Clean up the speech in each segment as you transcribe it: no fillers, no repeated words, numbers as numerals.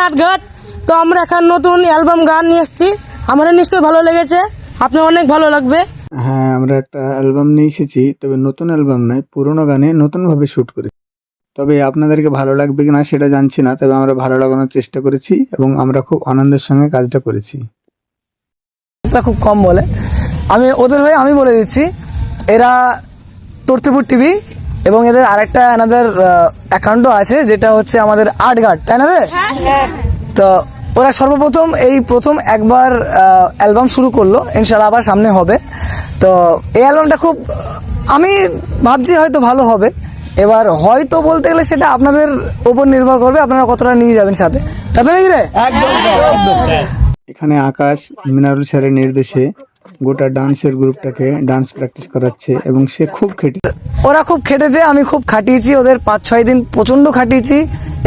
আটঘাট। তো আমরা এখন নতুন অ্যালবাম গান নিয়ে এসেছি, আমাদের নিশ্চয়ই ভালো লেগেছে, আপনার অনেক ভালো লাগবে। হ্যাঁ, আমরা একটা অ্যালবাম নিয়ে এসেছি, তবে নতুন অ্যালবাম নয়, পুরোনো গানে নতুনভাবে শ্যুট করেছি। তবে আপনাদেরকে ভালো লাগবে কিনা সেটা জানছি না, তবে আমরা ভালো লাগানোর চেষ্টা করেছি এবং আমরা খুব আনন্দের সঙ্গে কাজটা করেছি। খুব কম বলে, আমি ওদের হয়ে আমি বলে দিচ্ছি, এরা তর্তিপুর টিভি এবং এদের আরেকটা এনাদের অ্যাকাউন্টও আছে, যেটা হচ্ছে আমাদের আর্টঘাট, তাই না রে? তো ওরা সর্বপ্রথম প্রথম একবার অ্যালবাম শুরু করলো, ইনশাআল্লাহ আবার সামনে হবে। তো এই অ্যালবামটা খুব আমি ভাবছি হয়তো ভালো হবে। এবার হয়তো বলতে গেলে সেটা আপনাদের উপর নির্ভর করবে, আপনারা কতটা নিয়ে যাবেন সাথে, তাতে নাকি রে? এখানে আকাশ মিনারুল স্যারের নির্দেশে গোটা ডান্সের গ্রুপটাকে ডান্স প্র্যাকটিস করাচ্ছে এবং সে খুব খেটেছে। ওরা খুব খেটেছে, আমি খুব খাটিয়েছি ওদের, 5-6 দিন প্রচণ্ড খাটিয়েছি।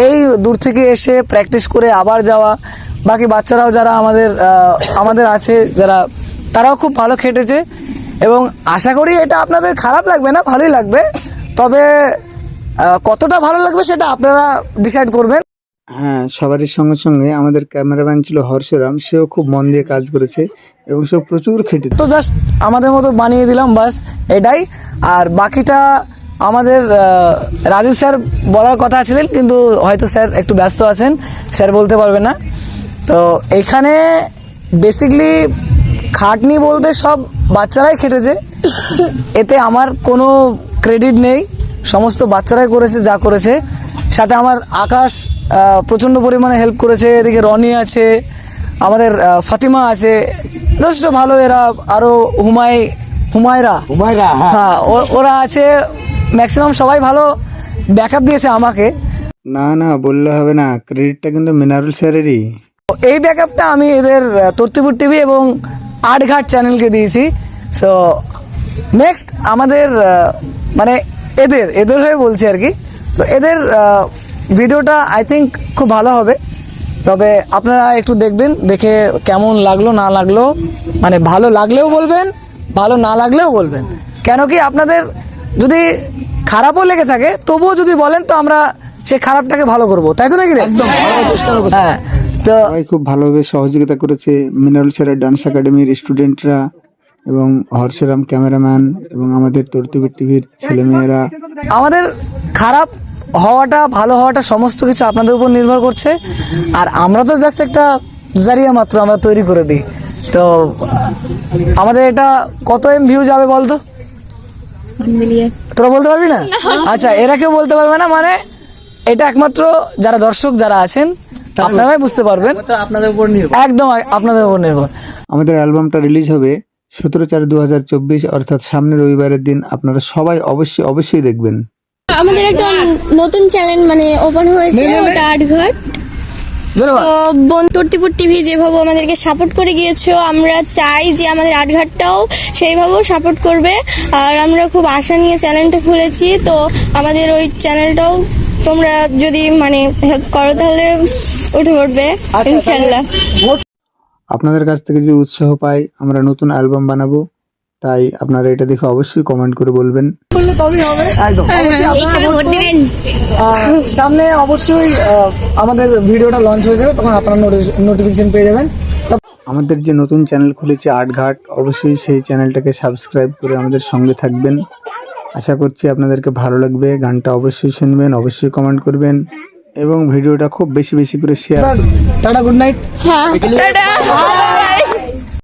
এই দূর থেকে এসে প্র্যাকটিস করে আবার যাওয়া, বাকি বাচ্চারাও যারা আমাদের আছে যারা, তারাও খুব ভালো খেটেছে এবং আশা করি এটা আপনাদের খারাপ লাগবে না, ভালোই লাগবে। তবে কতটা ভালো লাগবে সেটা আপনারা ডিসাইড করবেন। হ্যাঁ, সবারই সঙ্গে সঙ্গে আমাদের ক্যামেরাম্যান ছিল হর্ষরাম, সেও খুব মন দিয়ে কাজ করেছে এবং সেও প্রচুর খেটেছে। তো জাস্ট আমাদের মতো বানিয়ে দিলাম, বাস এটাই। আর বাকিটা আমাদের রাজু স্যার বলার কথা ছিলেন, কিন্তু হয়তো স্যার একটু ব্যস্ত আছেন, স্যার বলতে পারবে না। তো এখানে বেসিকলি খাটনি বলতে সব বাচ্চারাই খেটেছে, এতে আমার কোনো ক্রেডিট নেই, সমস্ত বাচ্চারাই করেছে যা করেছে। সাথে আমার আকাশ প্রচণ্ড পরিমাণে হেল্প করেছে, এদিকে রনি আছে, আমাদের ফাতিমা আছে, যথেষ্ট ভালো এরা, আরও হুমায়রা হ্যাঁ ওরা আছে, ম্যাক্সিমাম সবাই ভালো ব্যাকআপ দিয়েছে আমাকে। না না, বললে হবে না, ক্রেডিটটা কিন্তু মিনারুল স্যারেরই। এই ব্যাকআপটা আমি এদের তর্তিপুর টিভি এবং আটঘাট চ্যানেলকে দিয়েছি। সো নেক্সট আমাদের মানে এদের হয়ে বলছি আর কি, তো এদের ভিডিওটা আই থিঙ্ক খুব ভালো হবে। তবে আপনারা একটু দেখবেন, দেখে কেমন লাগলো না লাগলো, মানে ভালো লাগলেও বলবেন, ভালো না লাগলেও বলবেন। কেন কি আপনাদের যদি খারাপও লেগে থাকে তবুও যদি বলেন, তো আমরা সেই খারাপটাকে ভালো করবো, তাই তো নাকি রে? একদম চেষ্টা করবো। হ্যাঁ, তো সবাই খুব ভালোভাবে সহযোগিতা করেছে, মিনারুল স্যারের ডান্স একাডেমির স্টুডেন্টরা এবং হর্ষরাম ক্যামেরাম্যান এবং আমাদের তর্তুবির টিভির ছেলেমেয়েরা। আমাদের খারাপ হওয়াটা ভালো হওয়াটা সমস্ত কিছু আপনাদের উপর নির্ভর করছে, আর আমরা তো জাস্ট একটা জারিয়া মাত্র, আমরা তৈরি করে দিই। তো আমাদের এটা কত ভিউ যাবে বলতো, তোরা বলতে পারবি না? আচ্ছা, এরা কেউ বলতে পারবে না, মানে এটা একমাত্র যারা দর্শক যারা আছেন আপনারাই বুঝতে পারবেন, একদম আপনাদের উপর নির্ভর। আমাদের অ্যালবামটা রিলিজ হবে 17/4/2024, অর্থাৎ সামনের রবিবারের দিন। আপনারা সবাই অবশ্যই দেখবেন। আমাদের একটা নতুন চ্যানেল মানে ওপেন হয়েছে, ওটা আটঘাট। তো তর্তিপুর টিভি যেভাবে আমাদেরকে সাপোর্ট করে গিয়েছো, আমরা চাই যে আমাদের আটঘাটটাও সেইভাবেও সাপোর্ট করবে। আর আমরা খুব আশা নিয়ে চ্যানেলটা খুলেছি, তো আমাদের ওই চ্যানেলটাও তোমরা যদি মানে হেল্প করো তাহলে উঠে পড়বে ইনশাল্লাহ। আপনাদের কাছ থেকে যে উৎসাহ পাই, আমরা নতুন অ্যালবাম বানাবো, তাই আপনারা এটা দেখে অবশ্যই কমেন্ট করে বলবেন। একদম সামনে অবশ্যই আমাদের ভিডিওটা লঞ্চ হয়ে যাবে, তখন আপনারা নোটিফিকেশন পেয়ে যাবেন। আমাদের যে নতুন চ্যানেল খুলেছে আটঘাট, অবশ্যই সেই চ্যানেলটাকে সাবস্ক্রাইব করে আমাদের সঙ্গে থাকবেন। আশা করছি আপনাদেরকে ভালো লাগবে। গানটা অবশ্যই শুনবেন, অবশ্যই কমেন্ট করবেন এবং ভিডিওটা খুব বেশি করে শেয়ার। Tata, good night. হ্যাঁ, টাটা।